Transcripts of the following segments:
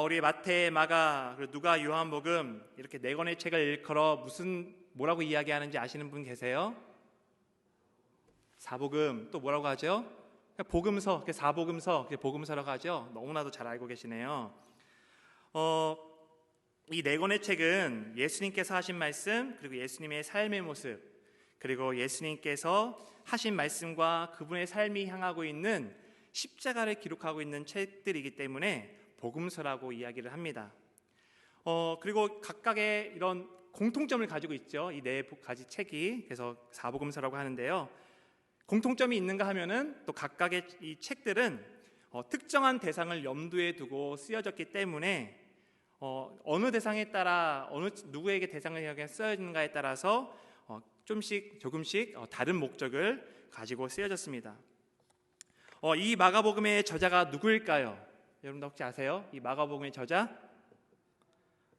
우리 마태, 마가, 그리고 누가, 요한복음 이렇게 네 권의 책을 일컬어 뭐라고 이야기하는지 아시는 분 계세요? 사복음, 또 뭐라고 하죠? 복음서, 사복음서, 복음서라고 하죠. 너무나도 잘 알고 계시네요. 이 네 권의 책은 예수님께서 하신 말씀, 그리고 예수님의 삶의 모습, 그리고 예수님께서 하신 말씀과 그분의 삶이 향하고 있는 십자가를 기록하고 있는 책들이기 때문에 복음서라고 이야기를 합니다. 그리고 각각의 이런 공통점을 가지고 있죠. 이 네 가지 책이. 그래서 사복음서라고 하는데요. 공통점이 있는가 하면은 또 각각의 이 책들은 특정한 대상을 염두에 두고 쓰여졌기 때문에 어느 대상에 따라 어느 누구에게 대상을 쓰여지는가에 따라서 조금씩 다른 목적을 가지고 쓰여졌습니다. 이 마가복음의 저자가 누구일까요? 여러분들 혹시 아세요? 이 마가복음의 저자?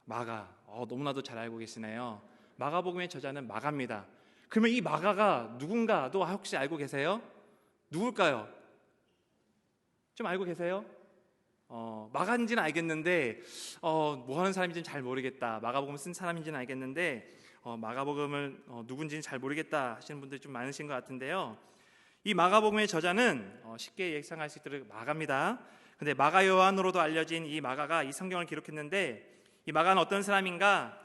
마가. 너무나도 잘 알고 계시네요. 마가복음의 저자는 마가입니다. 그러면 이 마가가 누군가도 혹시 알고 계세요? 누굴까요? 좀 알고 계세요? 마가인지는 알겠는데 뭐 하는 사람인지는 잘 모르겠다. 마가복음 쓴 사람인지는 알겠는데 마가복음을 누군지는 잘 모르겠다 하시는 분들이 좀 많으신 것 같은데요. 이 마가복음의 저자는 쉽게 예상할 수 있도록 마가입니다. 근데 마가 요한으로도 알려진 이 마가가 이 성경을 기록했는데, 이 마가는 어떤 사람인가?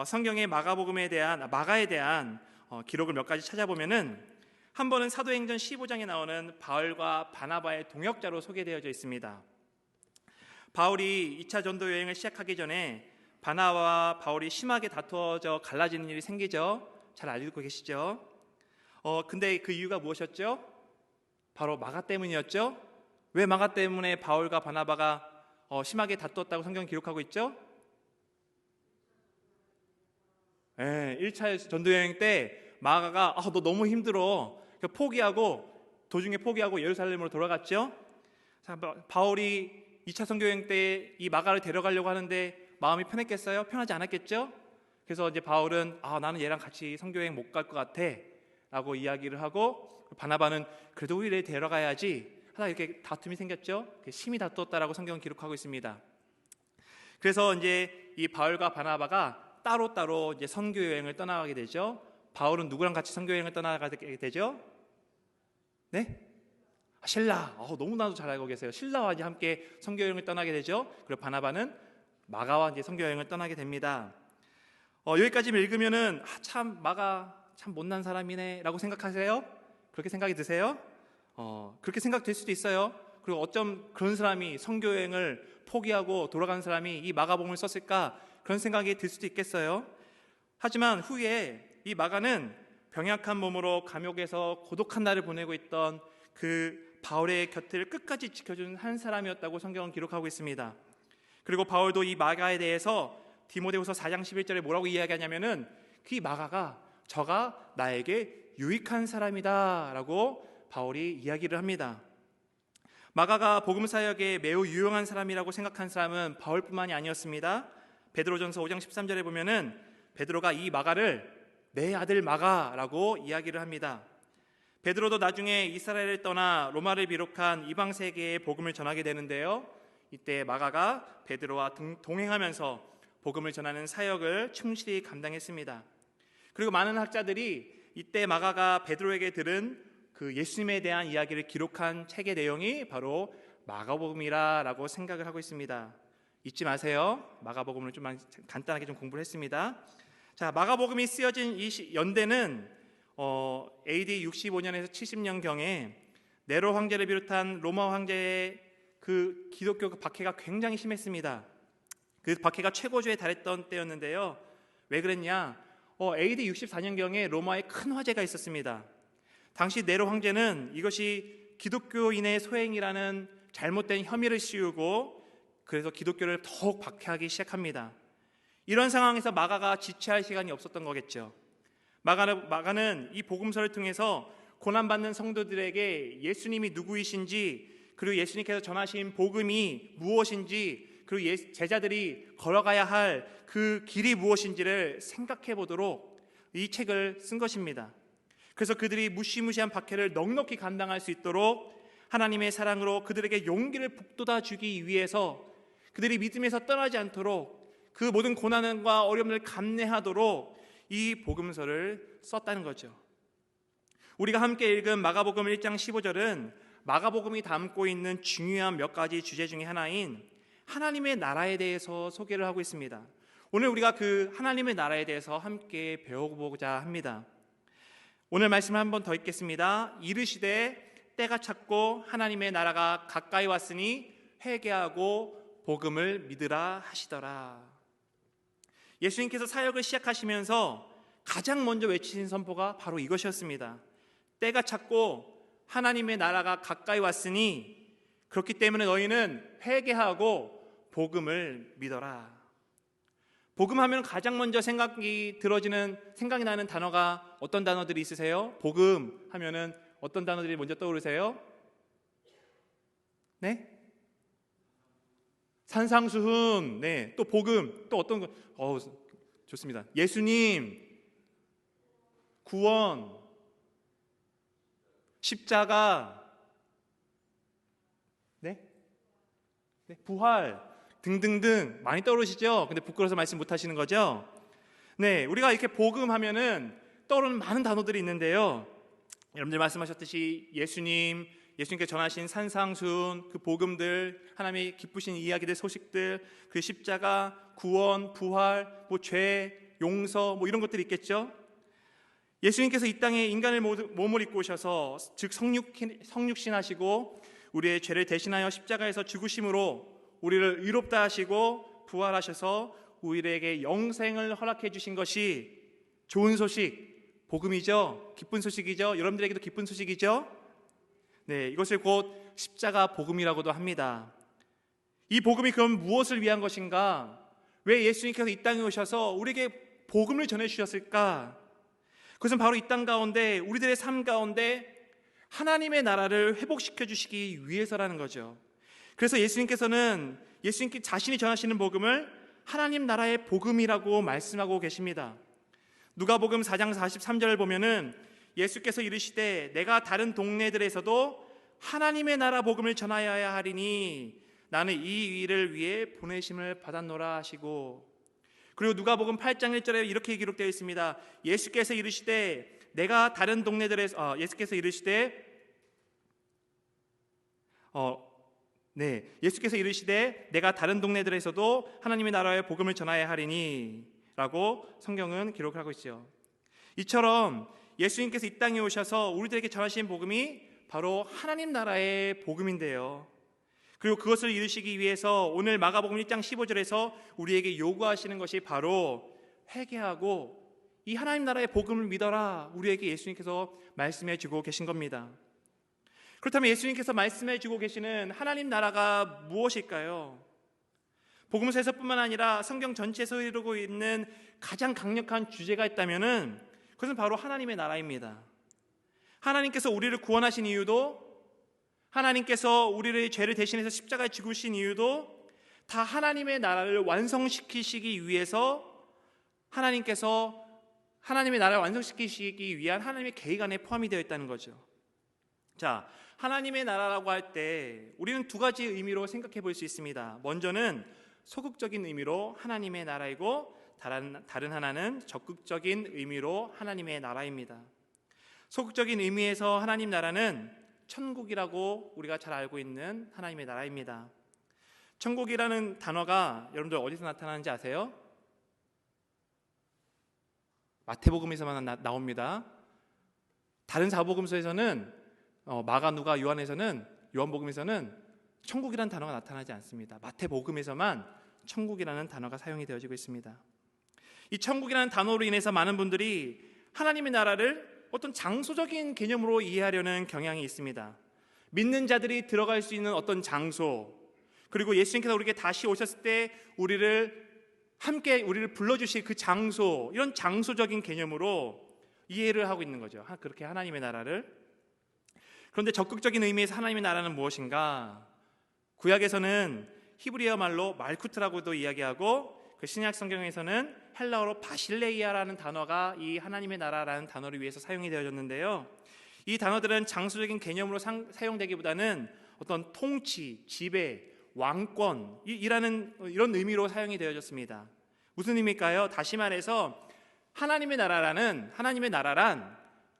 성경의 마가에 대한 기록을 몇 가지 찾아보면은 한 번은 사도행전 15장에 나오는 바울과 바나바의 동역자로 소개되어져 있습니다. 바울이 2차 전도 여행을 시작하기 전에 바나바와 바울이 심하게 다투어져 갈라지는 일이 생기죠. 잘 알고 계시죠? 근데 그 이유가 무엇이었죠? 바로 마가 때문이었죠. 왜 마가 때문에 바울과 바나바가 심하게 다투었다고 성경이 기록하고 있죠? 1차 전도여행 때 마가가 너 너무 힘들어 도중에 포기하고 예루살렘으로 돌아갔죠. 바울이 2차 선교여행 때 이 마가를 데려가려고 하는데 마음이 편했겠어요? 편하지 않았겠죠? 그래서 이제 바울은 나는 얘랑 같이 선교여행 못 갈 것 같아 라고 이야기를 하고, 바나바는 그래도 우리를 데려가야지 하다 이렇게 다툼이 생겼죠. 심히 다투었다라고 성경은 기록하고 있습니다. 그래서 이제 이 바울과 바나바가 따로따로 이제 선교 여행을 떠나가게 되죠. 바울은 누구랑 같이 선교 여행을 떠나가게 되죠? 네? 실라. 너무나도 잘 알고 계세요. 실라와 이제 함께 선교 여행을 떠나게 되죠. 그리고 바나바는 마가와 이제 선교 여행을 떠나게 됩니다. 여기까지 읽으면은 참 마가 참 못난 사람이네라고 생각하세요? 그렇게 생각이 드세요? 그렇게 생각될 수도 있어요. 그리고 어쩜 그런 사람이 선교 여행을 포기하고 돌아간 사람이 이 마가복음을 썼을까? 그런 생각이 들 수도 있겠어요. 하지만 후에 이 마가는 병약한 몸으로 감옥에서 고독한 날을 보내고 있던 그 바울의 곁을 끝까지 지켜준 한 사람이었다고 성경은 기록하고 있습니다. 그리고 바울도 이 마가에 대해서 디모데후서 4장 11절에 뭐라고 이야기하냐면은 그 마가가 저가 나에게 유익한 사람이다 라고 바울이 이야기를 합니다. 마가가 복음 사역에 매우 유용한 사람이라고 생각한 사람은 바울뿐만이 아니었습니다. 베드로전서 5장 13절에 보면은 베드로가 이 마가를 내 아들 마가라고 이야기를 합니다. 베드로도 나중에 이스라엘을 떠나 로마를 비롯한 이방 세계에 복음을 전하게 되는데요. 이때 마가가 베드로와 동행하면서 복음을 전하는 사역을 충실히 감당했습니다. 그리고 많은 학자들이 이때 마가가 베드로에게 들은 그 예수님에 대한 이야기를 기록한 책의 내용이 바로 마가복음이라고 생각을 하고 있습니다. 잊지 마세요. 마가복음을 좀 간단하게 좀 공부를 했습니다. 자, 마가복음이 쓰여진 이 연대는 AD 65년에서 70년경에 네로 황제를 비롯한 로마 황제의 그 기독교 박해가 굉장히 심했습니다. 그 박해가 최고조에 달했던 때였는데요. 왜 그랬냐? AD 64년경에 로마에 큰 화재가 있었습니다. 당시 네로 황제는 이것이 기독교인의 소행이라는 잘못된 혐의를 씌우고 그래서 기독교를 더욱 박해하기 시작합니다. 이런 상황에서 마가가 지체할 시간이 없었던 거겠죠. 마가는 이 복음서를 통해서 고난받는 성도들에게 예수님이 누구이신지, 그리고 예수님께서 전하신 복음이 무엇인지, 그리고 제자들이 걸어가야 할 그 길이 무엇인지를 생각해 보도록 이 책을 쓴 것입니다. 그래서 그들이 무시무시한 박해를 넉넉히 감당할 수 있도록 하나님의 사랑으로 그들에게 용기를 북돋아 주기 위해서 그들이 믿음에서 떠나지 않도록 그 모든 고난과 어려움을 감내하도록 이 복음서를 썼다는 거죠. 우리가 함께 읽은 마가복음 1장 15절은 마가복음이 담고 있는 중요한 몇 가지 주제 중에 하나인 하나님의 나라에 대해서 소개를 하고 있습니다. 오늘 우리가 그 하나님의 나라에 대해서 함께 배워보고자 합니다. 오늘 말씀을 한 번 더 읽겠습니다. 이르시되 때가 찼고 하나님의 나라가 가까이 왔으니 회개하고 복음을 믿으라 하시더라. 예수님께서 사역을 시작하시면서 가장 먼저 외치신 선포가 바로 이것이었습니다. 때가 찼고 하나님의 나라가 가까이 왔으니 그렇기 때문에 너희는 회개하고 복음을 믿어라. 복음하면 가장 먼저 생각이 나는 단어가 어떤 단어들이 있으세요? 복음 하면은 어떤 단어들이 먼저 떠오르세요? 네? 산상수훈, 네, 또 복음, 또 어떤 거? 좋습니다. 예수님, 구원, 십자가, 네, 부활 등등등 많이 떠오르시죠? 근데 부끄러워서 말씀 못 하시는 거죠? 네, 우리가 이렇게 복음하면은 떠오르는 많은 단어들이 있는데요. 여러분들 말씀하셨듯이 예수님께 전하신 산상순, 그 복음들, 하나님의 기쁘신 이야기들, 소식들, 그 십자가, 구원, 부활, 죄, 용서, 이런 것들이 있겠죠. 예수님께서 이 땅에 인간의 몸을 입고 오셔서 즉 성육신하시고 우리의 죄를 대신하여 십자가에서 죽으심으로 우리를 의롭다 하시고 부활하셔서 우리에게 영생을 허락해 주신 것이 좋은 소식, 복음이죠. 기쁜 소식이죠. 여러분들에게도 기쁜 소식이죠. 네, 이것을 곧 십자가 복음이라고도 합니다. 이 복음이 그럼 무엇을 위한 것인가? 왜 예수님께서 이 땅에 오셔서 우리에게 복음을 전해주셨을까? 그것은 바로 이 땅 가운데 우리들의 삶 가운데 하나님의 나라를 회복시켜 주시기 위해서라는 거죠. 그래서 예수님께 자신이 전하시는 복음을 하나님 나라의 복음이라고 말씀하고 계십니다. 누가복음 4장 43절을 보면은 예수께서 이르시되 내가 다른 동네들에서도 하나님의 나라 복음을 전하여야 하리니 나는 이 일을 위해 보내심을 받았노라 하시고, 그리고 누가복음 8장 1절에 이렇게 기록되어 있습니다. 예수께서 이르시되 내가 다른 동네들에서 예수께서 이르시되 내가 다른 동네들에서도 하나님의 나라의 복음을 전하여야 하리니 라고 성경은 기록을 하고 있죠. 이처럼 예수님께서 이 땅에 오셔서 우리들에게 전하신 복음이 바로 하나님 나라의 복음인데요. 그리고 그것을 이루시기 위해서 오늘 마가복음 1장 15절에서 우리에게 요구하시는 것이 바로 회개하고 이 하나님 나라의 복음을 믿어라, 우리에게 예수님께서 말씀해 주고 계신 겁니다. 그렇다면 예수님께서 말씀해 주고 계시는 하나님 나라가 무엇일까요? 복음서에서뿐만 아니라 성경 전체에서 이루고 있는 가장 강력한 주제가 있다면은 그것은 바로 하나님의 나라입니다. 하나님께서 우리를 구원하신 이유도, 하나님께서 우리의 죄를 대신해서 십자가에 죽으신 이유도 다 하나님의 나라를 완성시키시기 위해서 하나님께서 하나님의 나라를 완성시키시기 위한 하나님의 계획 안에 포함이 되어 있다는 거죠. 자, 하나님의 나라라고 할 때 우리는 두 가지 의미로 생각해 볼 수 있습니다. 먼저는 소극적인 의미로 하나님의 나라이고 다른 하나는 적극적인 의미로 하나님의 나라입니다. 소극적인 의미에서 하나님 나라는 천국이라고 우리가 잘 알고 있는 하나님의 나라입니다. 천국이라는 단어가 여러분들 어디서 나타나는지 아세요? 마태복음에서만 나옵니다. 다른 사복음서에서는 마가, 누가, 요한복음에서는 천국이라는 단어가 나타나지 않습니다. 마태복음에서만 천국이라는 단어가 사용이 되어지고 있습니다. 이 천국이라는 단어로 인해서 많은 분들이 하나님의 나라를 어떤 장소적인 개념으로 이해하려는 경향이 있습니다. 믿는 자들이 들어갈 수 있는 어떤 장소, 그리고 예수님께서 우리에게 다시 오셨을 때 우리를 불러주실 그 장소, 이런 장소적인 개념으로 이해를 하고 있는 거죠. 그렇게 하나님의 나라를. 그런데 적극적인 의미에서 하나님의 나라는 무엇인가? 구약에서는 히브리어 말로 말쿠트라고도 이야기하고, 그 신약 성경에서는 헬라어로 바실레이아라는 단어가 이 하나님의 나라라는 단어를 위해서 사용이 되어졌는데요. 이 단어들은 장소적인 개념으로 사용되기보다는 어떤 통치, 지배, 왕권이라는 이런 의미로 사용이 되어졌습니다. 무슨 의미일까요? 다시 말해서 하나님의 나라란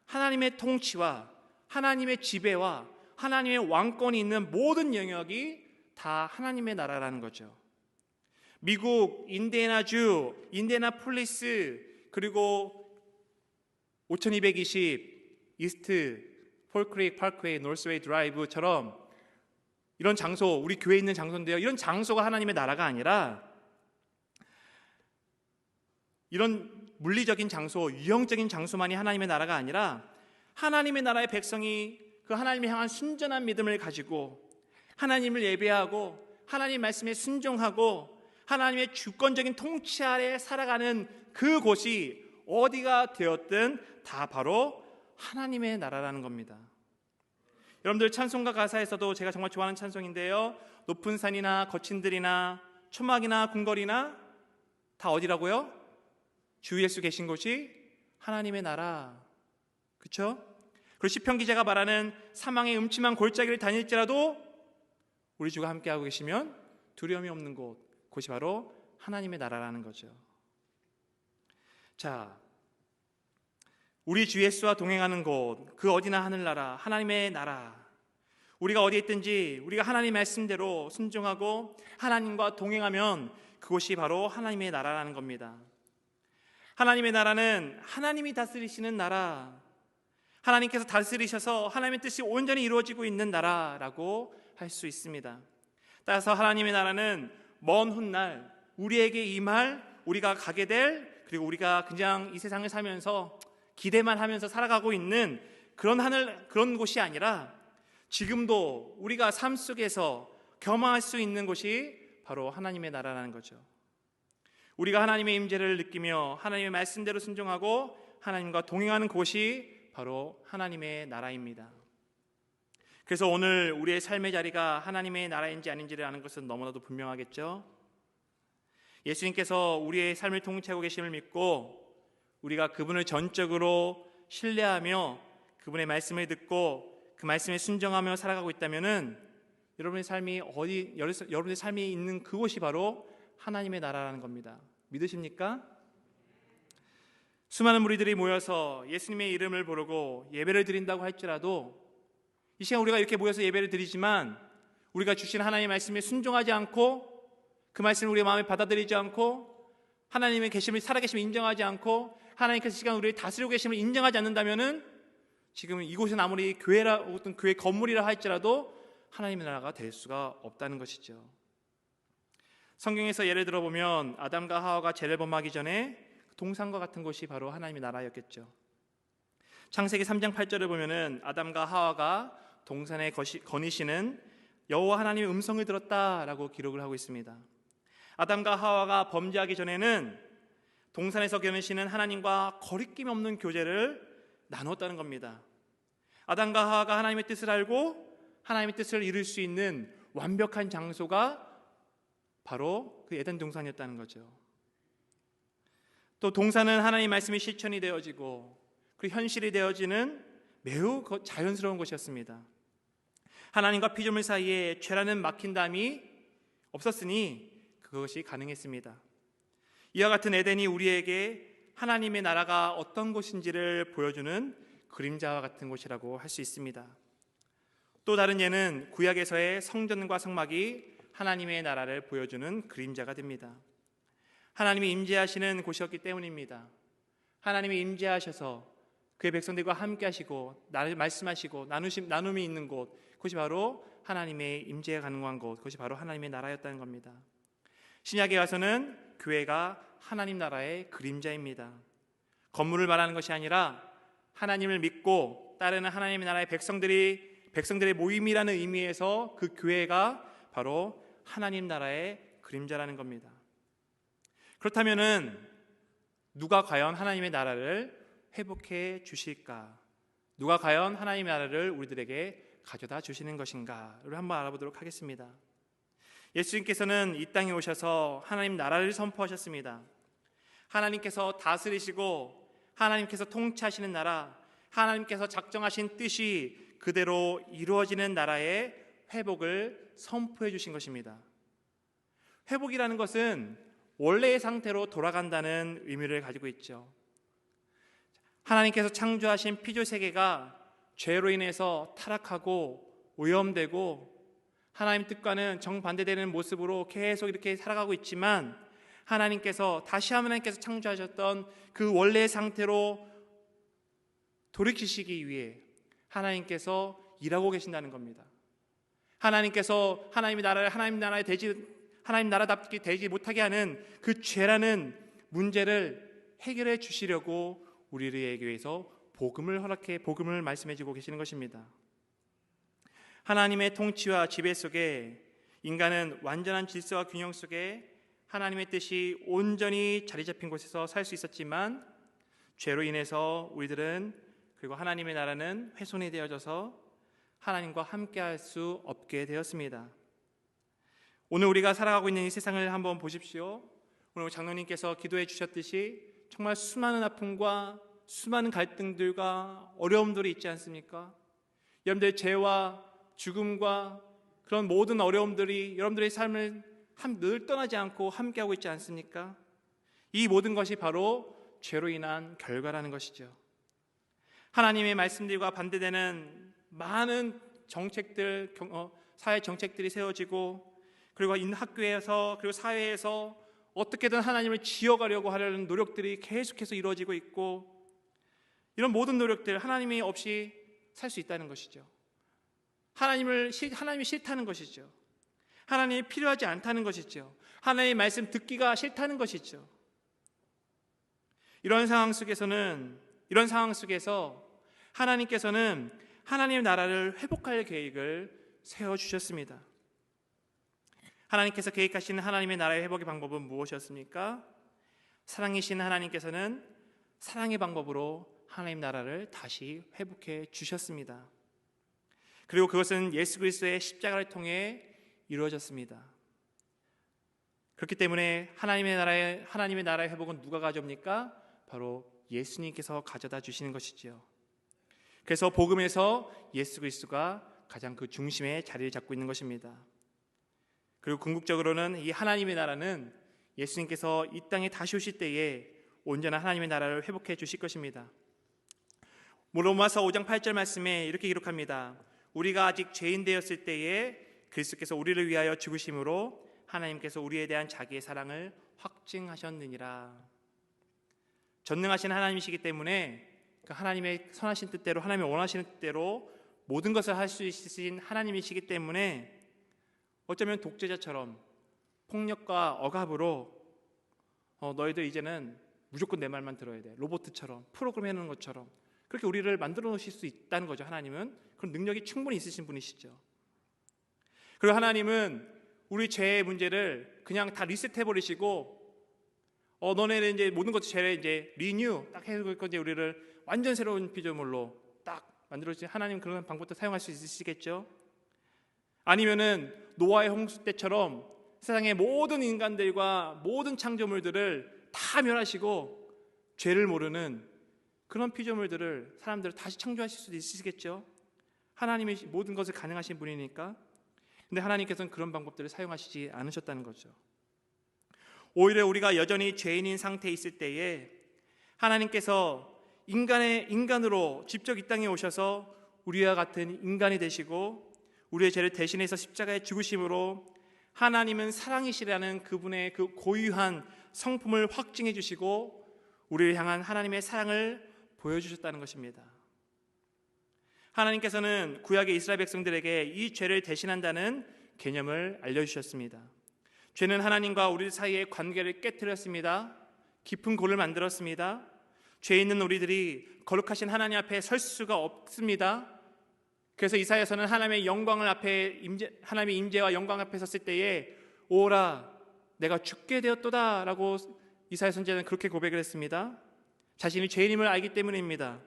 하나님의 통치와 하나님의 지배와 하나님의 왕권이 있는 모든 영역이 다 하나님의 나라라는 거죠. 미국 인디애나주, 인디애나폴리스, 그리고 5220 이스트 폴크레이크 파크웨이, 노스웨이 드라이브처럼 이런 장소, 우리 교회에 있는 장소인데요, 이런 장소가 하나님의 나라가 아니라 이런 물리적인 장소, 유형적인 장소만이 하나님의 나라가 아니라 하나님의 나라의 백성이 그 하나님을 향한 순전한 믿음을 가지고 하나님을 예배하고 하나님 말씀에 순종하고 하나님의 주권적인 통치 아래 살아가는 그곳이 어디가 되었든 다 바로 하나님의 나라라는 겁니다. 여러분들 찬송가 가사에서도 제가 정말 좋아하는 찬송인데요, 높은 산이나 거친 들이나 초막이나 궁궐이나 다 어디라고요? 주 예수 계신 곳이 하나님의 나라. 그렇죠? 그리고 시편 기자가 말하는 사망의 음침한 골짜기를 다닐지라도 우리 주가 함께하고 계시면 두려움이 없는 곳, 그것이 바로 하나님의 나라라는 거죠. 자, 우리 주 예수와 동행하는 곳, 그 어디나 하늘나라, 하나님의 나라. 우리가 어디에 있든지 우리가 하나님 말씀대로 순종하고 하나님과 동행하면 그곳이 바로 하나님의 나라라는 겁니다. 하나님의 나라는 하나님이 다스리시는 나라, 하나님께서 다스리셔서 하나님의 뜻이 온전히 이루어지고 있는 나라라고 할 수 있습니다. 따라서 하나님의 나라는 먼 훗날 우리에게 임할, 우리가 가게 될, 그리고 우리가 그냥 이 세상을 살면서 기대만 하면서 살아가고 있는 그런 곳이 아니라 지금도 우리가 삶 속에서 경험할 수 있는 곳이 바로 하나님의 나라라는 거죠. 우리가 하나님의 임재를 느끼며 하나님의 말씀대로 순종하고 하나님과 동행하는 곳이 바로 하나님의 나라입니다. 그래서 오늘 우리의 삶의 자리가 하나님의 나라인지 아닌지를 아는 것은 너무나도 분명하겠죠. 예수님께서 우리의 삶을 통치하고 계심을 믿고 우리가 그분을 전적으로 신뢰하며 그분의 말씀을 듣고 그 말씀에 순종하며 살아가고 있다면은 여러분의 삶이 있는 그곳이 바로 하나님의 나라라는 겁니다. 믿으십니까? 수많은 무리들이 모여서 예수님의 이름을 부르고 예배를 드린다고 할지라도 이 시간 우리가 이렇게 모여서 예배를 드리지만 우리가 주신 하나님의 말씀에 순종하지 않고 그 말씀을 우리의 마음에 받아들이지 않고 하나님의 계심을, 살아계심을 인정하지 않고 하나님께서 시간 우리를 다스리고 계심을 인정하지 않는다면은 지금 이곳은 아무리 어떤 교회 건물이라 할지라도 하나님의 나라가 될 수가 없다는 것이죠. 성경에서 예를 들어보면 아담과 하와가 죄를 범하기 전에 동산과 같은 곳이 바로 하나님의 나라였겠죠. 창세기 3장 8절을 보면은 아담과 하와가 동산에 거니시는 여호와 하나님의 음성을 들었다라고 기록을 하고 있습니다. 아담과 하와가 범죄하기 전에는 동산에서 거니시는 하나님과 거리낌 없는 교제를 나눴다는 겁니다. 아담과 하와가 하나님의 뜻을 알고 하나님의 뜻을 이룰 수 있는 완벽한 장소가 바로 그 에덴 동산이었다는 거죠. 또 동산은 하나님의 말씀이 실천이 되어지고 그리고 현실이 되어지는 매우 자연스러운 곳이었습니다. 하나님과 피조물 사이에 죄라는 막힌담이 없었으니 그것이 가능했습니다. 이와 같은 에덴이 우리에게 하나님의 나라가 어떤 곳인지를 보여주는 그림자와 같은 곳이라고 할 수 있습니다. 또 다른 예는 구약에서의 성전과 성막이 하나님의 나라를 보여주는 그림자가 됩니다. 하나님이 임재하시는 곳이었기 때문입니다. 하나님이 임재하셔서 그의 백성들과 함께 하시고 말씀하시고 나눔이 있는 곳, 그것이 바로 하나님의 임재가 가능한 곳, 그것이 바로 하나님의 나라였다는 겁니다. 신약에 와서는 교회가 하나님 나라의 그림자입니다. 건물을 말하는 것이 아니라 하나님을 믿고 따르는 하나님의 나라의 백성들의 모임이라는 의미에서 그 교회가 바로 하나님 나라의 그림자라는 겁니다. 그렇다면은 누가 과연 하나님의 나라를 회복해 주실까? 누가 과연 하나님의 나라를 우리들에게 가져다 주시는 것인가를 한번 알아보도록 하겠습니다. 예수님께서는 이 땅에 오셔서 하나님 나라를 선포하셨습니다. 하나님께서 다스리시고 하나님께서 통치하시는 나라, 하나님께서 작정하신 뜻이 그대로 이루어지는 나라의 회복을 선포해 주신 것입니다. 회복이라는 것은 원래의 상태로 돌아간다는 의미를 가지고 있죠. 하나님께서 창조하신 피조 세계가 죄로 인해서 타락하고 오염되고 하나님 뜻과는 정반대되는 모습으로 계속 이렇게 살아가고 있지만, 하나님께서 다시 하나님께서 창조하셨던 그 원래의 상태로 돌이키시기 위해 하나님께서 일하고 계신다는 겁니다. 하나님께서 하나님 나라답게 되지 못하게 하는 그 죄라는 문제를 해결해 주시려고 우리에게 위해서 복음을 말씀해 주고 계시는 것입니다. 하나님의 통치와 지배 속에 인간은 완전한 질서와 균형 속에 하나님의 뜻이 온전히 자리 잡힌 곳에서 살 수 있었지만, 죄로 인해서 우리들은, 그리고 하나님의 나라는 훼손이 되어져서 하나님과 함께할 수 없게 되었습니다. 오늘 우리가 살아가고 있는 이 세상을 한번 보십시오. 오늘 장로님께서 기도해 주셨듯이 정말 수많은 아픔과 수많은 갈등들과 어려움들이 있지 않습니까? 여러분들의 죄와 죽음과 그런 모든 어려움들이 여러분들의 삶을 늘 떠나지 않고 함께하고 있지 않습니까? 이 모든 것이 바로 죄로 인한 결과라는 것이죠. 하나님의 말씀들과 반대되는 많은 정책들, 사회 정책들이 세워지고, 그리고 학교에서 그리고 사회에서 어떻게든 하나님을 지어가려고 하려는 노력들이 계속해서 이루어지고 있고, 이런 모든 노력들, 하나님이 없이 살 수 있다는 것이죠. 하나님이 싫다는 것이죠. 하나님이 필요하지 않다는 것이죠. 하나님의 말씀 듣기가 싫다는 것이죠. 이런 상황 속에서 하나님께서는 하나님의 나라를 회복할 계획을 세워주셨습니다. 하나님께서 계획하신 하나님의 나라의 회복의 방법은 무엇이었습니까? 사랑이신 하나님께서는 사랑의 방법으로 하나님 나라를 다시 회복해 주셨습니다. 그리고 그것은 예수 그리스도의 십자가를 통해 이루어졌습니다. 그렇기 때문에 하나님의 나라의 회복은 누가 가져옵니까? 바로 예수님께서 가져다 주시는 것이지요. 그래서 복음에서 예수 그리스도가 가장 그 중심에 자리를 잡고 있는 것입니다. 그리고 궁극적으로는 이 하나님의 나라는 예수님께서 이 땅에 다시 오실 때에 온전한 하나님의 나라를 회복해 주실 것입니다. 로마서 5장 8절 말씀에 이렇게 기록합니다. 우리가 아직 죄인 되었을 때에 그리스도께서 우리를 위하여 죽으심으로 하나님께서 우리에 대한 자기의 사랑을 확증하셨느니라. 전능하신 하나님이시기 때문에 그 하나님의 선하신 뜻대로, 하나님의 원하시는 뜻대로 모든 것을 할 수 있으신 하나님이시기 때문에 어쩌면 독재자처럼 폭력과 억압으로 너희들 이제는 무조건 내 말만 들어야 돼, 로봇처럼 프로그램 해놓은 것처럼 그렇게 우리를 만들어 놓으실 수 있다는 거죠. 하나님은 그런 능력이 충분히 있으신 분이시죠. 그리고 하나님은 우리 죄의 문제를 그냥 다 리셋해버리시고 너네는 이제 모든 것도 죄를 이제 리뉴 딱 해서 이제 우리를 완전 새로운 피조물로 딱 만들어주신, 하나님 그런 방법도 사용할 수 있으시겠죠. 아니면은 노아의 홍수 때처럼 세상의 모든 인간들과 모든 창조물들을 다 멸하시고 죄를 모르는 그런 피조물들을, 사람들을 다시 창조하실 수도 있으시겠죠. 하나님이 모든 것을 가능하신 분이니까. 근데 하나님께서는 그런 방법들을 사용하시지 않으셨다는 거죠. 오히려 우리가 여전히 죄인인 상태에 있을 때에 하나님께서 인간으로 직접 이 땅에 오셔서 우리와 같은 인간이 되시고 우리의 죄를 대신해서 십자가에 죽으심으로 하나님은 사랑이시라는 그분의 그 고유한 성품을 확증해 주시고 우리를 향한 하나님의 사랑을 보여주셨다는 것입니다. 하나님께서는 구약의 이스라엘 백성들에게 이 죄를 대신한다는 개념을 알려주셨습니다. 죄는 하나님과 우리 사이의 관계를 깨뜨렸습니다. 깊은 골을 만들었습니다. 죄 있는 우리들이 거룩하신 하나님 앞에 설 수가 없습니다. 그래서 이사야서는 하나님의 영광을 앞에 하나님의 임재와 영광 앞에 섰을 때에 오라 내가 죽게 되었도다 라고 이사야 선지자는 그렇게 고백을 했습니다. 자신이 죄인임을 알기 때문입니다.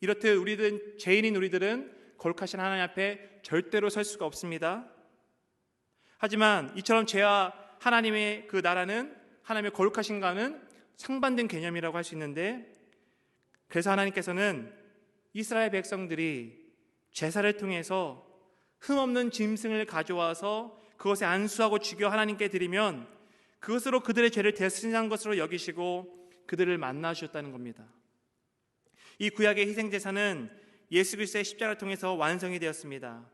이렇듯 죄인인 우리들은 거룩하신 하나님 앞에 절대로 설 수가 없습니다. 하지만 이처럼 죄와 하나님의 그 나라는, 하나님의 거룩하신가는 상반된 개념이라고 할 수 있는데, 그래서 하나님께서는 이스라엘 백성들이 제사를 통해서 흠없는 짐승을 가져와서 그것에 안수하고 죽여 하나님께 드리면 그것으로 그들의 죄를 대신한 것으로 여기시고 그들을 만나 주셨다는 겁니다. 이 구약의 희생제사는 예수 그리스도의 십자가를 통해서 완성이 되었습니다.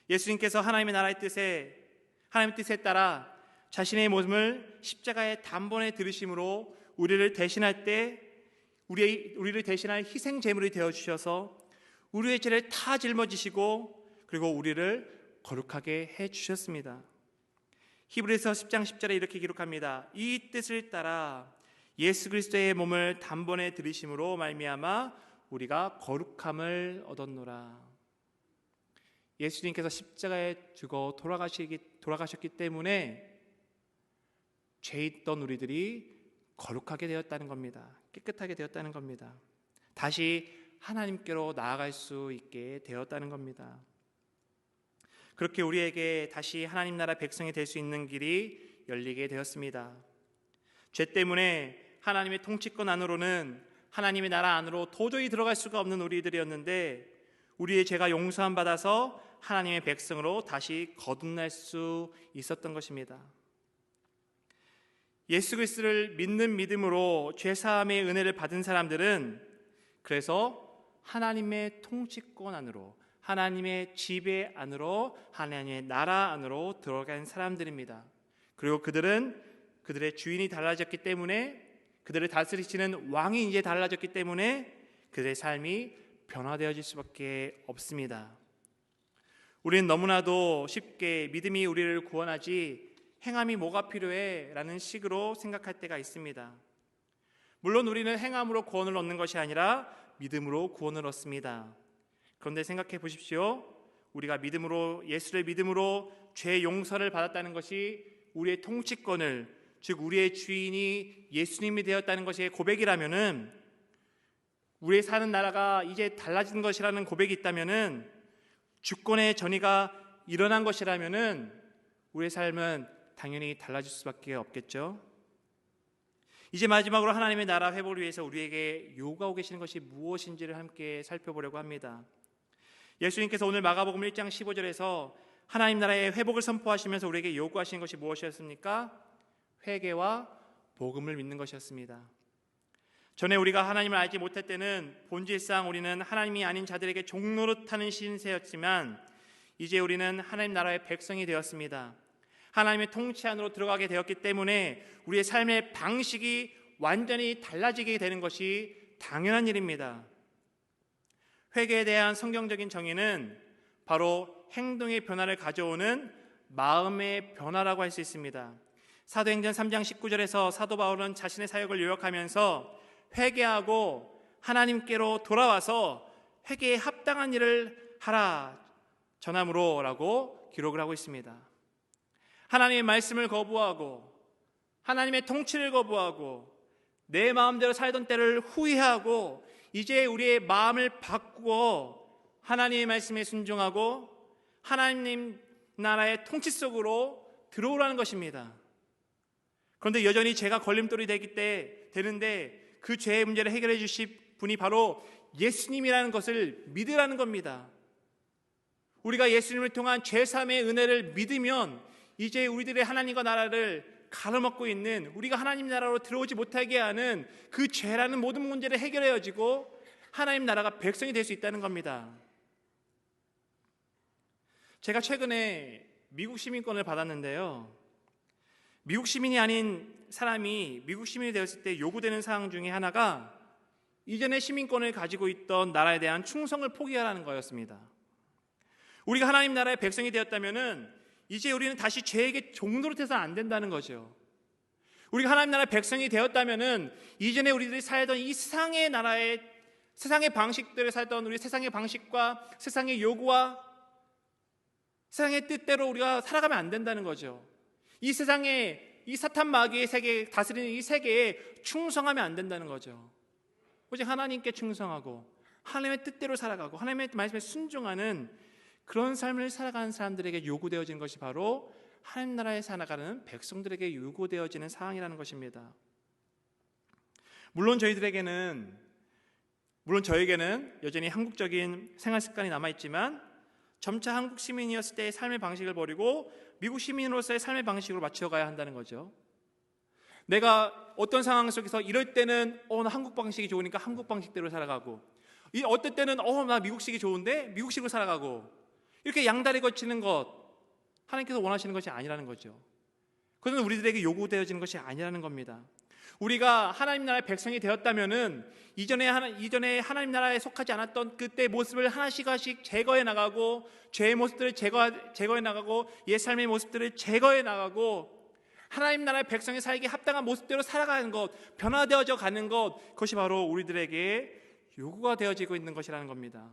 예수님께서 하나님의 나라의 뜻에, 하나님의 뜻에 따라 자신의 몸을 십자가에 단번에 들으심으로 우리를 대신할 때 우리를 대신할 희생 제물이 되어 주셔서 우리의 죄를 다 짊어지시고 그리고 우리를 거룩하게 해 주셨습니다. 히브리서 10장 10절에 이렇게 기록합니다. 이 뜻을 따라 예수 그리스도의 몸을 단번에 들이심으로 말미암아 우리가 거룩함을 얻었노라. 예수님께서 십자가에 죽어 돌아가셨기 때문에 죄 있던 우리들이 거룩하게 되었다는 겁니다. 깨끗하게 되었다는 겁니다. 다시 하나님께로 나아갈 수 있게 되었다는 겁니다. 그렇게 우리에게 다시 하나님 나라 백성이 될 수 있는 길이 열리게 되었습니다. 죄 때문에 하나님의 통치권 안으로는, 하나님의 나라 안으로 도저히 들어갈 수가 없는 우리들이었는데 우리의 죄가 용서함 받아서 하나님의 백성으로 다시 거듭날 수 있었던 것입니다. 예수 그리스도를 믿는 믿음으로 죄사함의 은혜를 받은 사람들은 그래서 하나님의 통치권 안으로, 하나님의 지배 안으로, 하나님의 나라 안으로 들어간 사람들입니다. 그리고 그들은 그들의 주인이 달라졌기 때문에, 그들을 다스리시는 왕이 이제 달라졌기 때문에 그들의 삶이 변화되어질 수밖에 없습니다. 우리는 너무나도 쉽게 믿음이 우리를 구원하지 행함이 뭐가 필요해? 라는 식으로 생각할 때가 있습니다. 물론 우리는 행함으로 구원을 얻는 것이 아니라 믿음으로 구원을 얻습니다. 그런데 생각해 보십시오. 우리가 믿음으로, 예수를 믿음으로 죄 용서를 받았다는 것이 우리의 통치권을, 즉 우리의 주인이 예수님이 되었다는 것이 고백이라면은, 우리의 사는 나라가 이제 달라진 것이라는 고백이 있다면은, 주권의 전이가 일어난 것이라면은 우리의 삶은 당연히 달라질 수밖에 없겠죠. 이제 마지막으로 하나님의 나라 회복을 위해서 우리에게 요구하고 계시는 것이 무엇인지를 함께 살펴보려고 합니다. 예수님께서 오늘 마가복음 1장 15절에서 하나님 나라의 회복을 선포하시면서 우리에게 요구하시는 것이 무엇이었습니까? 회개와 복음을 믿는 것이었습니다. 전에 우리가 하나님을 알지 못할 때는 본질상 우리는 하나님이 아닌 자들에게 종노릇하는 신세였지만 이제 우리는 하나님 나라의 백성이 되었습니다. 하나님의 통치 안으로 들어가게 되었기 때문에 우리의 삶의 방식이 완전히 달라지게 되는 것이 당연한 일입니다. 회개에 대한 성경적인 정의는 바로 행동의 변화를 가져오는 마음의 변화라고 할 수 있습니다. 사도행전 3장 19절에서 사도 바울은 자신의 사역을 요약하면서 회개하고 하나님께로 돌아와서 회개에 합당한 일을 하라 전함으로 라고 기록을 하고 있습니다. 하나님의 말씀을 거부하고 하나님의 통치를 거부하고 내 마음대로 살던 때를 후회하고 이제 우리의 마음을 바꾸어 하나님의 말씀에 순종하고 하나님 나라의 통치 속으로 들어오라는 것입니다. 그런데 여전히 죄가 걸림돌이 되는데 그 죄의 문제를 해결해 주실 분이 바로 예수님이라는 것을 믿으라는 겁니다. 우리가 예수님을 통한 죄사함의 은혜를 믿으면 이제 우리들의 하나님과 나라를 가로막고 있는, 우리가 하나님 나라로 들어오지 못하게 하는 그 죄라는 모든 문제를 해결해지고 하나님 나라가 백성이 될 수 있다는 겁니다. 제가 최근에 미국 시민권을 받았는데요, 미국 시민이 아닌 사람이 미국 시민이 되었을 때 요구되는 사항 중에 하나가 이전에 시민권을 가지고 있던 나라에 대한 충성을 포기하라는 거였습니다. 우리가 하나님 나라의 백성이 되었다면은 이제 우리는 다시 죄에게 종노릇해서는 안 된다는 거죠. 우리가 하나님 나라의 백성이 되었다면은 이전에 우리들이 살던 이 세상의 나라의, 세상의 방식들을 살던 우리 세상의 방식과 세상의 요구와 세상의 뜻대로 우리가 살아가면 안 된다는 거죠. 이 세상에, 이 사탄 마귀의 세계, 다스리는 이 세계에 충성하면 안 된다는 거죠. 오직 하나님께 충성하고 하나님의 뜻대로 살아가고 하나님의 말씀에 순종하는 그런 삶을 살아가는 사람들에게 요구되어지는 것이 바로 하나님 나라에 살아가는 백성들에게 요구되어지는 사항이라는 것입니다. 물론 저에게는 여전히 한국적인 생활 습관이 남아있지만 점차 한국 시민이었을 때의 삶의 방식을 버리고 미국 시민으로서의 삶의 방식으로 맞춰가야 한다는 거죠. 내가 어떤 상황 속에서 이럴 때는 나 한국 방식이 좋으니까 한국 방식대로 살아가고, 어떨 때는 나 미국식이 좋은데 미국식으로 살아가고, 이렇게 양다리 거치는 것, 하나님께서 원하시는 것이 아니라는 거죠. 그것은 우리들에게 요구되어지는 것이 아니라는 겁니다. 우리가 하나님 나라의 백성이 되었다면은 이전에 하나님 나라에 속하지 않았던 그때 모습을 하나씩 제거해 나가고, 죄의 모습들을 제거해 나가고, 옛 삶의 모습들을 제거해 나가고, 하나님 나라의 백성이 살기 합당한 모습대로 살아가는 것, 변화되어져 가는 것, 그것이 바로 우리들에게 요구가 되어지고 있는 것이라는 겁니다.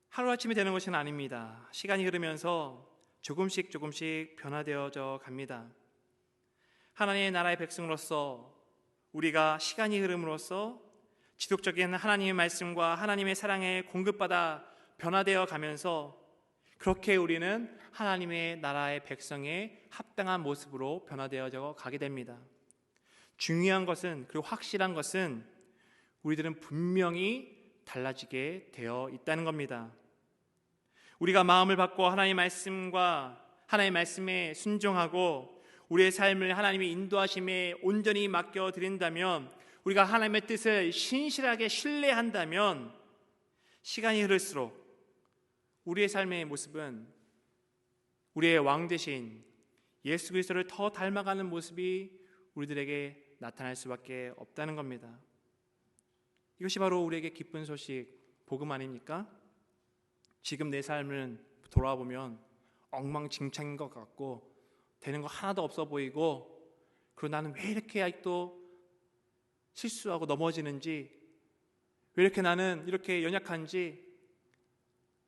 하루아침이 되는 것은 아닙니다. 시간이 흐르면서 조금씩 변화되어져 갑니다. 하나님의 나라의 백성으로서 우리가 시간이 흐름으로써 지속적인 하나님의 말씀과 하나님의 사랑에 공급받아 변화되어 가면서, 그렇게 우리는 하나님의 나라의 백성의 합당한 모습으로 변화되어져 가게 됩니다. 중요한 것은, 그리고 확실한 것은 우리들은 분명히 달라지게 되어 있다는 겁니다. 우리가 마음을 바꿔 하나님의 말씀과 하나님의 말씀에 순종하고 우리의 삶을 하나님의 인도하심에 온전히 맡겨드린다면, 우리가 하나님의 뜻을 신실하게 신뢰한다면, 시간이 흐를수록 우리의 삶의 모습은 우리의 왕 되신 예수 그리스도를 더 닮아가는 모습이 우리들에게 나타날 수밖에 없다는 겁니다. 이것이 바로 우리에게 기쁜 소식, 복음 아닙니까? 지금 내 삶을 돌아보면 엉망진창인 것 같고 되는 거 하나도 없어 보이고, 그리고 나는 왜 이렇게 아직도 실수하고 넘어지는지, 왜 이렇게 나는 이렇게 연약한지,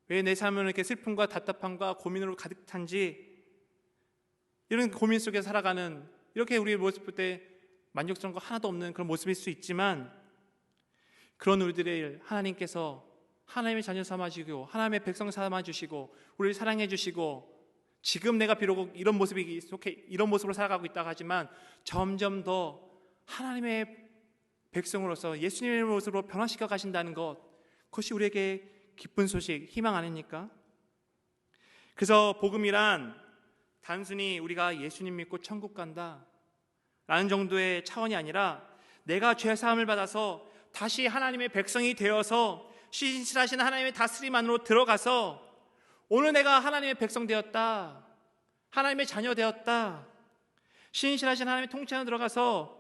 왜 내 삶은 이렇게 슬픔과 답답함과 고민으로 가득 찬지, 이런 고민 속에 살아가는, 이렇게 우리의 모습 볼 때 만족스러운 거 하나도 없는 그런 모습일 수 있지만, 그런 우리들을 하나님께서 하나님의 자녀 삼아주시고 하나님의 백성 삼아주시고 우리를 사랑해주시고, 지금 내가 비록 이런 모습이 속해 이런 모습으로 살아가고 있다고 하지만 점점 더 하나님의 백성으로서 예수님의 모습으로 변화시켜 가신다는 것, 그것이 우리에게 기쁜 소식, 희망 아닙니까? 그래서 복음이란 단순히 우리가 예수님 믿고 천국 간다 라는 정도의 차원이 아니라, 내가 죄 사함을 받아서 다시 하나님의 백성이 되어서 신실하신 하나님의 다스림 안으로 들어가서, 오늘 내가 하나님의 백성 되었다, 하나님의 자녀 되었다, 신실하신 하나님의 통치 안으로 들어가서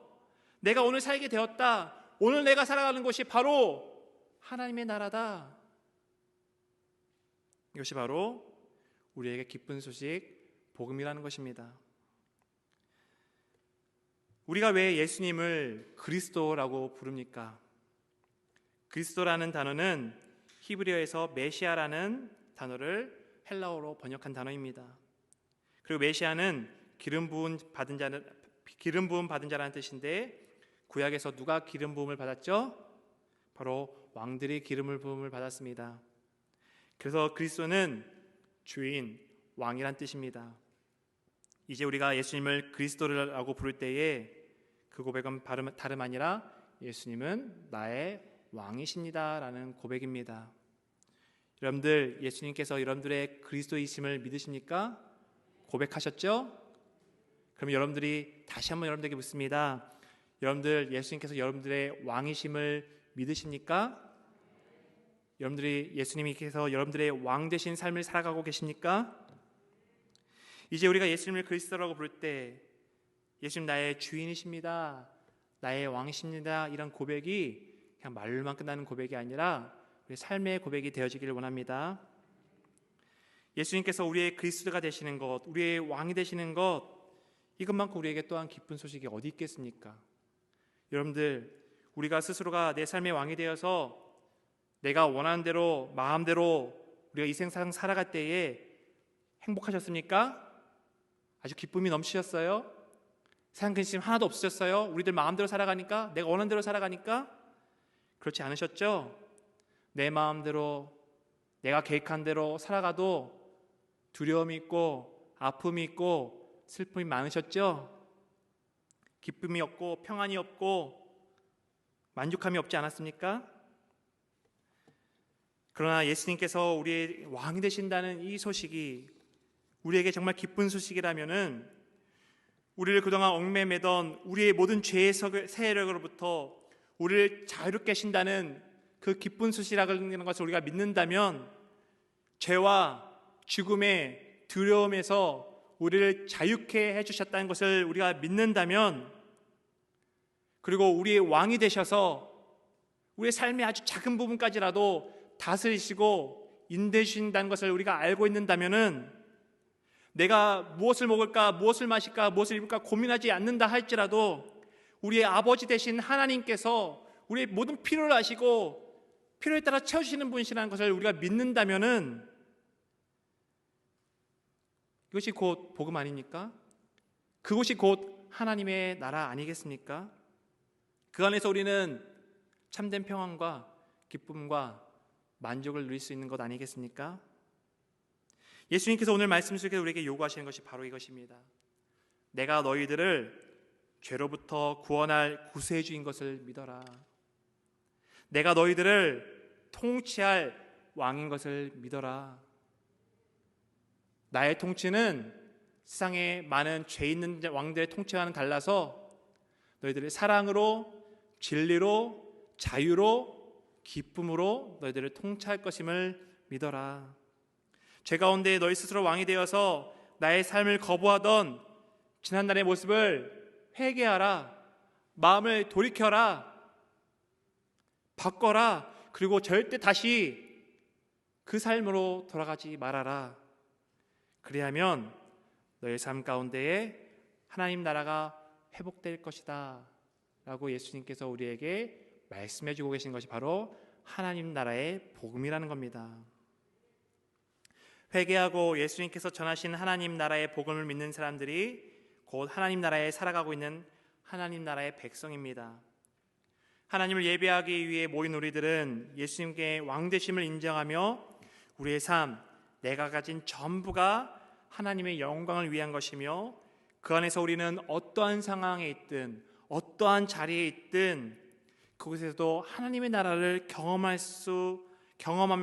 내가 오늘 살게 되었다, 오늘 내가 살아가는 곳이 바로 하나님의 나라다. 이것이 바로 우리에게 기쁜 소식, 복음이라는 것입니다. 우리가 왜 예수님을 그리스도라고 부릅니까? 그리스도라는 단어는 히브리어에서 메시아라는 단어를 헬라어로 번역한 단어입니다. 그리고 메시아는 기름 부음 받은 자라는 뜻인데, 구약에서 누가 기름 부음을 받았죠? 바로 왕들이 기름을 부음을 받았습니다. 그래서 그리스도는 주인, 왕이란 뜻입니다. 이제 우리가 예수님을 그리스도라고 부를 때에 그 고백은 다름 아니라 예수님은 나의 왕이십니다 라는 고백입니다. 여러분들, 예수님께서 여러분들의 그리스도이심을 믿으십니까? 고백하셨죠? 그럼 여러분들이 다시 한번 여러분들에게 묻습니다. 여러분들, 예수님께서 여러분들의 왕이심을 믿으십니까? 여러분들이 예수님께서 여러분들의 왕 되신 삶을 살아가고 계십니까? 이제 우리가 예수님을 그리스도라고 부를 때, 예수님 나의 주인이십니다, 나의 왕이십니다, 이런 고백이 그냥 말로만 끝나는 고백이 아니라 우리 삶의 고백이 되어지기를 원합니다. 예수님께서 우리의 그리스도가 되시는 것, 우리의 왕이 되시는 것, 이것만큼 우리에게 또한 기쁜 소식이 어디 있겠습니까? 여러분들, 우리가 스스로가 내 삶의 왕이 되어서 내가 원하는 대로 마음대로 우리가 이 세상 살아갈 때에 행복하셨습니까? 아주 기쁨이 넘치셨어요? 세상 근심 하나도 없으셨어요? 우리들 마음대로 살아가니까, 내가 원하는 대로 살아가니까? 그렇지 않으셨죠? 내 마음대로 내가 계획한 대로 살아가도 두려움이 있고 아픔이 있고 슬픔이 많으셨죠? 기쁨이 없고 평안이 없고 만족함이 없지 않았습니까? 그러나 예수님께서 우리의 왕이 되신다는 이 소식이 우리에게 정말 기쁜 소식이라면은 우리를 그동안 얽매매던 우리의 모든 죄의 세력으로부터 우리를 자유롭게 하신다는 그 기쁜 소식이라는 것을 우리가 믿는다면, 죄와 죽음의 두려움에서 우리를 자유케 해주셨다는 것을 우리가 믿는다면, 그리고 우리의 왕이 되셔서 우리의 삶의 아주 작은 부분까지라도 다스리시고 인도해 주신다는 것을 우리가 알고 있는다면은, 내가 무엇을 먹을까, 무엇을 마실까, 무엇을 입을까 고민하지 않는다 할지라도 우리의 아버지 되신 하나님께서 우리의 모든 필요를 아시고 필요에 따라 채우시는 분이시라는 것을 우리가 믿는다면은, 이것이 곧 복음 아닙니까? 그것이 곧 하나님의 나라 아니겠습니까? 그 안에서 우리는 참된 평안과 기쁨과 만족을 누릴 수 있는 것 아니겠습니까? 예수님께서 오늘 말씀 속에 우리에게 요구하시는 것이 바로 이것입니다. 내가 너희들을 죄로부터 구원할 구세주인 것을 믿어라. 내가 너희들을 통치할 왕인 것을 믿어라. 나의 통치는 세상의 많은 죄 있는 왕들의 통치와는 달라서 너희들을 사랑으로, 진리로, 자유로, 기쁨으로 너희들을 통치할 것임을 믿어라. 죄 가운데 너희 스스로 왕이 되어서 나의 삶을 거부하던 지난날의 모습을 회개하라. 마음을 돌이켜라. 바꿔라. 그리고 절대 다시 그 삶으로 돌아가지 말아라. 그리하면 너의 삶 가운데에 하나님 나라가 회복될 것이다 라고 예수님께서 우리에게 말씀해 주고 계신 것이 바로 하나님 나라의 복음이라는 겁니다. 회개하고 예수님께서 전하신 하나님 나라의 복음을 믿는 사람들이 곧 하나님 나라에 살아가고 있는 하나님 나라의 백성입니다. 하나님을 예배하기 위해 모인 우리들은 예수님께 왕되심을 인정하며 우리의 삶, 내가 가진 전부가 하나님의 영광을 위한 것이며, 그 안에서 우리는 어떠한 상황에 있든 어떠한 자리에 있든 그곳에서도 하나님의 나라를 경험하며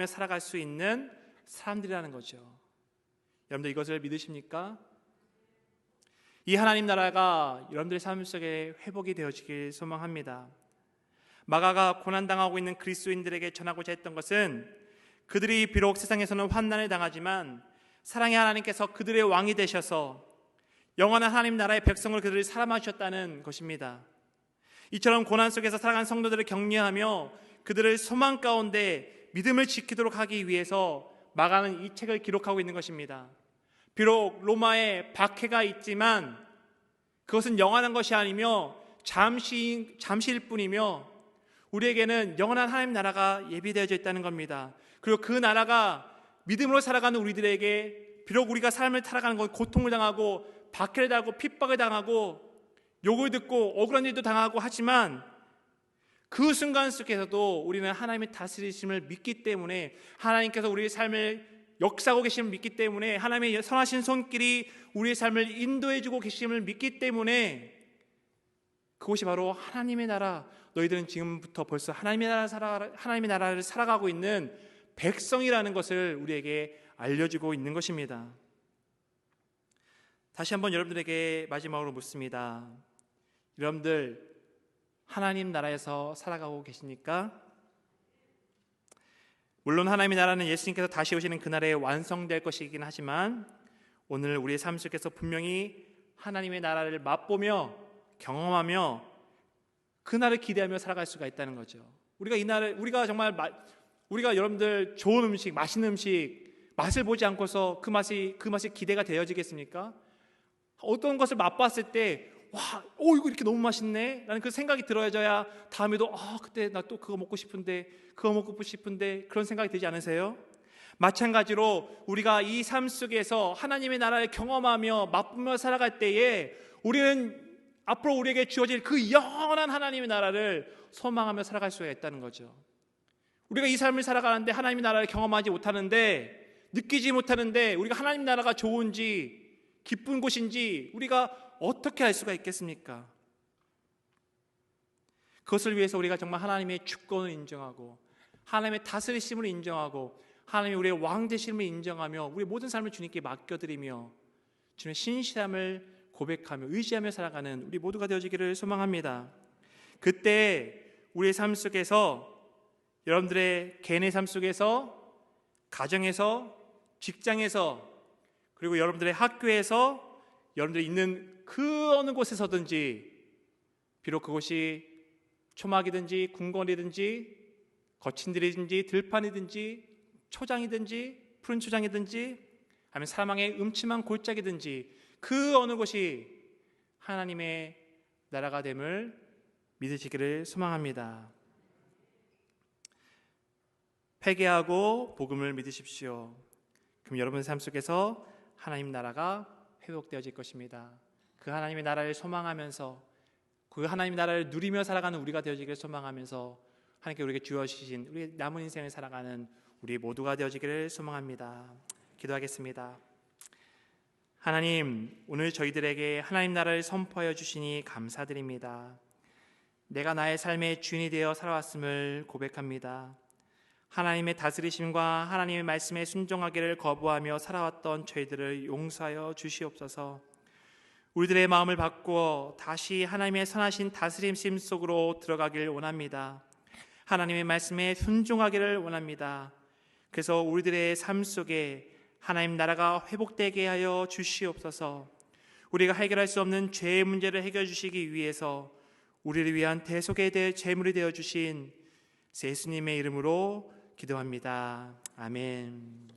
살아갈 수 있는 사람들이라는 거죠. 여러분들 이것을 믿으십니까? 이 하나님 나라가 여러분들의 삶 속에 회복이 되어지길 소망합니다. 마가가 고난당하고 있는 그리스도인들에게 전하고자 했던 것은 그들이 비록 세상에서는 환난을 당하지만 사랑의 하나님께서 그들의 왕이 되셔서 영원한 하나님 나라의 백성을 그들을 사랑하셨다는 것입니다. 이처럼 고난 속에서 살아간 성도들을 격려하며 그들을 소망 가운데 믿음을 지키도록 하기 위해서 마가는 이 책을 기록하고 있는 것입니다. 비록 로마에 박해가 있지만 그것은 영원한 것이 아니며 잠시일 뿐이며 우리에게는 영원한 하나님 나라가 예비되어져 있다는 겁니다. 그리고 그 나라가 믿음으로 살아가는 우리들에게 비록 우리가 삶을 살아가는 건 고통을 당하고 박해를 당하고 핍박을 당하고 욕을 듣고 억울한 일도 당하고 하지만 그 순간 속에서도 우리는 하나님의 다스리심을 믿기 때문에, 하나님께서 우리의 삶을 역사하고 계심을 믿기 때문에, 하나님의 선하신 손길이 우리의 삶을 인도해주고 계심을 믿기 때문에 그것이 바로 하나님의 나라, 너희들은 지금부터 벌써 하나님의 나라를 살아가고 있는 백성이라는 것을 우리에게 알려주고 있는 것입니다. 다시 한번 여러분들에게 마지막으로 묻습니다. 여러분들 하나님 나라에서 살아가고 계십니까? 물론 하나님의 나라는 예수님께서 다시 오시는 그날에 완성될 것이긴 하지만 오늘 우리의 삶 속에서 분명히 하나님의 나라를 맛보며 경험하며 그날을 기대하며 살아갈 수가 있다는 거죠. 우리가 여러분들 좋은 음식, 맛있는 음식 맛을 보지 않고서 그 맛이 기대가 되어지겠습니까? 어떤 것을 맛봤을 때 이거 이렇게 너무 맛있네 라는 그 생각이 들어져야 다음에도 그때 나 또 그거 먹고 싶은데 그런 생각이 들지 않으세요? 마찬가지로 우리가 이 삶 속에서 하나님의 나라를 경험하며 맛보며 살아갈 때에 우리는 앞으로 우리에게 주어질 그 영원한 하나님의 나라를 소망하며 살아갈 수가 있다는 거죠. 우리가 이 삶을 살아가는데 하나님의 나라를 경험하지 못하는데, 느끼지 못하는데 우리가 하나님 나라가 좋은지 기쁜 곳인지 우리가 어떻게 알 수가 있겠습니까? 그것을 위해서 우리가 정말 하나님의 주권을 인정하고 하나님의 다스리심을 인정하고 하나님이 우리의 왕 되심을 인정하며 우리 모든 삶을 주님께 맡겨드리며 주님의 신실함을 고백하며 의지하며 살아가는 우리 모두가 되어지기를 소망합니다. 그때 우리의 삶 속에서, 여러분들의 개인의 삶 속에서, 가정에서, 직장에서, 그리고 여러분들의 학교에서, 여러분들이 있는 그 어느 곳에서든지, 비록 그곳이 초막이든지 궁궐이든지 거친 들이든지 들판이든지 초장이든지 푸른 초장이든지 아니면 사망의 음침한 골짜기든지 그 어느 곳이 하나님의 나라가 됨을 믿으시기를 소망합니다. 회개하고 복음을 믿으십시오. 그럼 여러분의 삶 속에서 하나님 나라가 회복되어질 것입니다. 그 하나님의 나라를 소망하면서 그 하나님 나라를 누리며 살아가는 우리가 되어지기를 소망하면서 하나님께 우리에게 주어주신 우리 남은 인생을 살아가는 우리 모두가 되어지기를 소망합니다. 기도하겠습니다. 하나님, 오늘 저희들에게 하나님 나라를 선포하여 주시니 감사드립니다. 내가 나의 삶의 주인이 되어 살아왔음을 고백합니다. 하나님의 다스리심과 하나님의 말씀에 순종하기를 거부하며 살아왔던 저희들을 용서하여 주시옵소서. 우리들의 마음을 바꾸어 다시 하나님의 선하신 다스림심 속으로 들어가길 원합니다. 하나님의 말씀에 순종하기를 원합니다. 그래서 우리들의 삶 속에 하나님 나라가 회복되게 하여 주시옵소서. 우리가 해결할 수 없는 죄의 문제를 해결해 주시기 위해서 우리를 위한 대속의 제물이 되어 주신 예수님의 이름으로 기도합니다. 아멘.